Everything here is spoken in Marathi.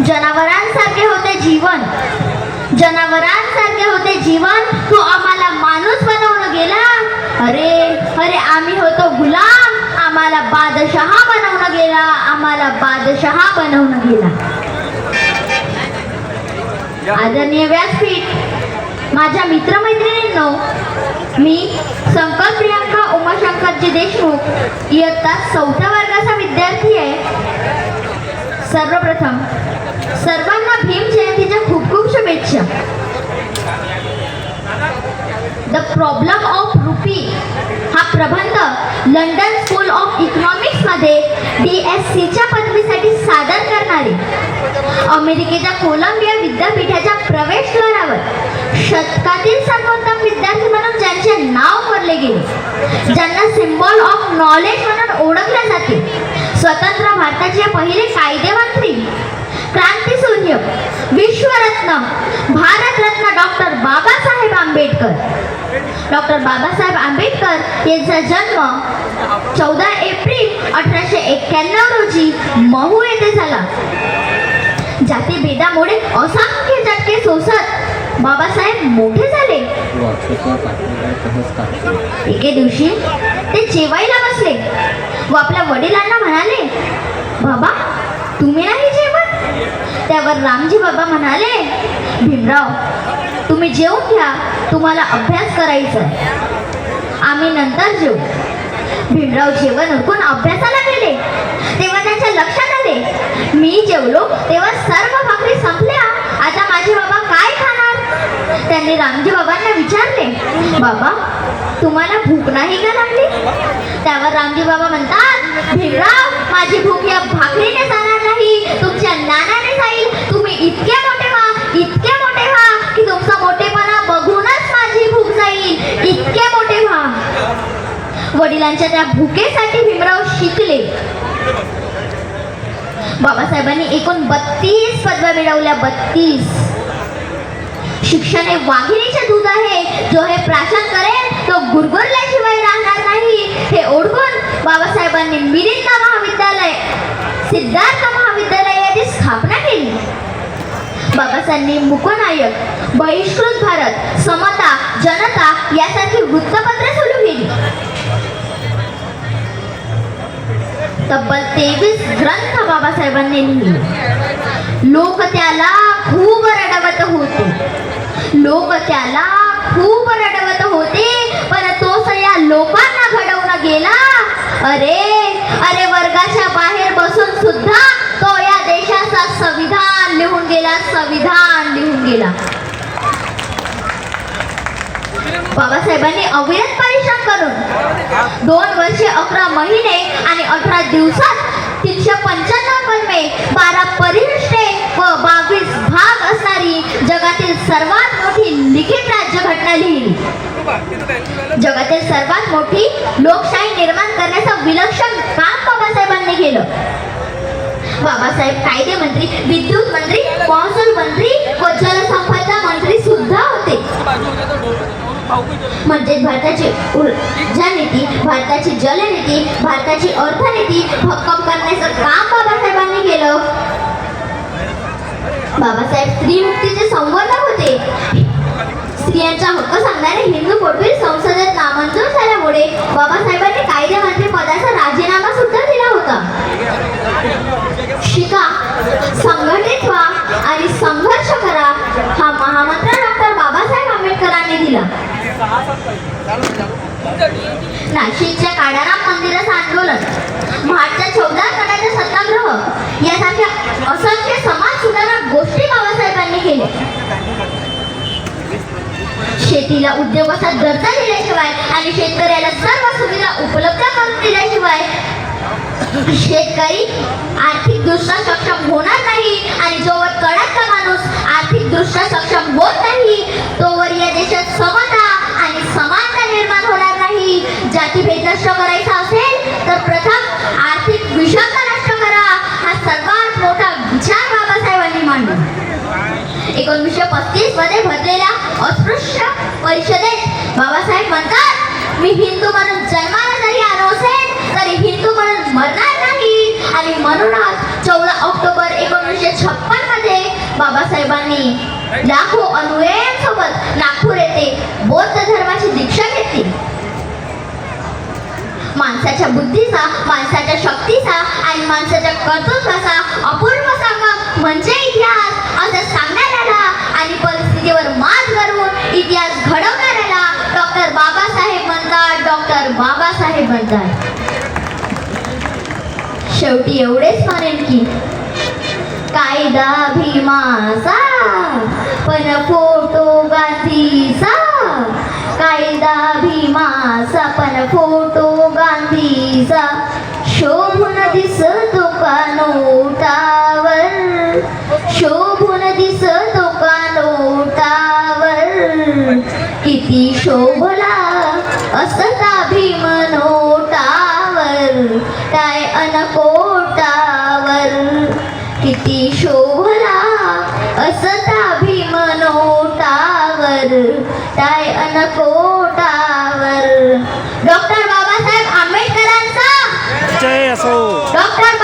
जनावरांसारखे होते जीवन, जनावरांसारखे होते जीवन, तो आम्हाला माणूस बनवून गेला. अरे अरे आम्ही होतो गुलाम, आम्हाला बादशहा बनवून गेला, आम्हाला बादशहा बनवून गेला. आदरणीय व्यासपीठ, माझ्या मित्रमैत्रिणींनो, मी संकल्प प्रियांका उमाशंकरजी देशमुख इयत्ता 4थ्या वर्गाचा विद्यार्थी आहे. सर्वप्रथम सर्वांना भीम जयंतीच्या खूप खूप शुभेच्छा. द प्रॉब्लेम ऑफ रुपी हा प्रबंध लंडन स्कूल ऑफ इकॉनॉमिक्स मध्ये DSCच्या पदवीसाठी सादर करणारे अमेरिकेच्या कोलंबिया विद्यापीठाच्या प्रवेशद्वारावर शतकातील सर्वोत्तम विद्यार्थी म्हणून ज्यांचे नाव कोरले गेले, ज्यांना सिम्बॉल ऑफ नॉलेज म्हणून ओळखले जाते, स्वतंत्र भारताचे पहिले कायदेमंत्री, क्रांतीसूर्य, विश्वरत्न, भारतरत्न डॉक्टर बाबासाहेब आंबेडकर. डॉक्टर बाबासाहेब आंबेडकर यांचा जन्म 14 एप्रिल 1891 रोजी महू येथे झाला. जातीभेदामुळे असंख्य झटके सोसत बाबासाहेब मोठे झाले. एके दिवशी ते जेवायला बसले व आपल्या वडिलांना म्हणाले, बाबा तुम्ही नाही जेवत? त्यावर रामजी बाबा म्हणाले, भीमराव तुम्ही जेवून घ्या, तुम्हाला अभ्यास करायचा आहे, आम्ही नंतर जेवू. भीमराव जेवण उरकून अभ्यासाला गेले. तेव्हा त्यांच्या लक्षात आले, मी जेवलो तेव्हा सर्व भाकरी संपल्या, आता माझे बाबा काय खाणार? त्यांनी रामजी बाबांना विचारले, बाबा तुम्हाला भूक नाही का लागली? त्यावर रामजी बाबा म्हणतात, भीमराव माझी भूक या भाकरीने जाणार नाही, तुमच्या ज्ञानाने जाईल. तुम्ही इतके मोठे व्हा, इतके मोठे व्हा की तुमचा मोठेपणा बघूनच माझी भूक जाईल, इतके मोठे व्हा. वडिलांच्या त्या भुकेसाठी भीमराव शिकले. बाबासाहेबांनी एकूण 32 पदव्या मिळवल्या. 32. शिक्षण हे वाघिणीचे दूध आहे, जो हे प्राशन करेल तो गुरगुरल्याशिवाय राहणार नाही, हे ओळखून बाबासाहेबांनी मिलिंद महाविद्यालय, सिद्धार्थ महाविद्यालय याची स्थापना केली. बाबासाहेबांनी मूकनायक, बहिष्कृत भारत, समता, जनता यासारखी वृत्तपत्रे सुरू केली. तब्बल 23 ग्रंथ बाबासाहेबांनी लिहिले. लोक त्याला खूप रडवत होते, लोक त्याला खूप रडवत होते, पण तो सगळ्या लोकांना घडवून गेला. अरे अरे वर्गाच्या बाहेर बसून सुद्धा तो या देशाचा संविधान लिहून गेला, संविधान लिहून गेला. बाबासाहेबांनी अविरत परिश्रम करून 2 वर्षे 11 महिने आणि 18 दिवसात 395 कलमे, 12 परिशिष्टे व 22 भाग असणारी जगातील सर्वात मोठी लिखित राज्यघटना लिहिली. जगातील सर्वात मोठी लोकशाही निर्माण करण्याचं विलक्षण काम बाबासाहेबांनी केलं. बाबासाहेब कायदे मंत्री, विद्युत मंत्री, महसूल मंत्री व जलसंपदा मंत्री सुद्धा होते. म्हणजे भारताची ऊर्जा नीती, भारताची जलनीती, भारताची अर्थनीती भक्कम करण्याचं काम बाबासाहेबांनी केलं. बाबासाहेब स्त्रीमुक्तीचे संवर्धक होते. स्त्रियांचा हक्क सांगणारे हिंदू पोटबिल संसदेत नामंजूर झाल्यामुळे बाबासाहेबांनी कायदे मंत्री पदाचा राजीनामा सुद्धा दिला होता. शिका, संघटित व्हा आणि संघर्ष करा हा महामंत्र डॉक्टर बाबासाहेब आंबेडकरांनी दिला. नाशिकच्या काळाराम मंदिराचं आंदोलन, महाडच्या 14 गटाचा सत्याग्रह यासारख्या असंख्य समाज सुधारक गोष्टी बाबासाहेबांनी केल्या. शेतीला उद्योगाचा दर्जा दिल्याशिवाय आणि शेतकऱ्याला सर्व सुविधा उपलब्ध करून दिल्याशिवाय शेतकरी आर्थिकदृष्ट्या सक्षम होणार नाही, आणि जोवर कडाचा माणूस आर्थिकदृष्ट्या सक्षम होत नाही तोवर या देशात समता आणि समानता निर्माण होणार नाही. जातीभेद नष्ट करायचा असेल तर प्रथम आर्थिक विषमता नष्ट करा, हा सर्वात मोठा विचार बाबासाहेबांनी मांडला. 1935 मध्ये भरलेल्या अस्पृश्य परिषदेत बाबासाहेब म्हणतात, मी हिंदू म्हणून जन्माला जरी आलो असेल तरी हिंदू म्हणून मरणार नाही. आणि म्हणूनच 14 ऑक्टोबर 1956 बाबासाहेबांनी लाखो अनुयायांसोबत नागपूर येथे बौद्ध धर्माची दीक्षा घेतली. माणसाच्या बुद्धीचा, माणसाच्या शक्तीचा आणि माणसाच्या कर्तृत्वाचा अपूर्व संगम म्हणजे इतिहास असं सांगण्यात आला आणि परिस्थितीवर मात करून इतिहास घडवणाऱ्याला डॉक्टर बाबासाहेब म्हणतात. डॉक्टर बाबासाहेब म्हणतात. शेवटी एवढेच म्हणेन की कायदा भीमाचा पण फोटो गांधीचा, कायदा भीमाचा पण फोटो गांधीचा, शोभून दिसतो का नोटावर, शोभून दिसतो का नोटावर, किती शोभला असता भीम नोटावर, काय अनकोटावर, किती शोभला असता भीम नोटावर, काय अनकोटावर. डॉक्टर बाबासाहेब आंबेडकरांचा जय असो. डॉक्टर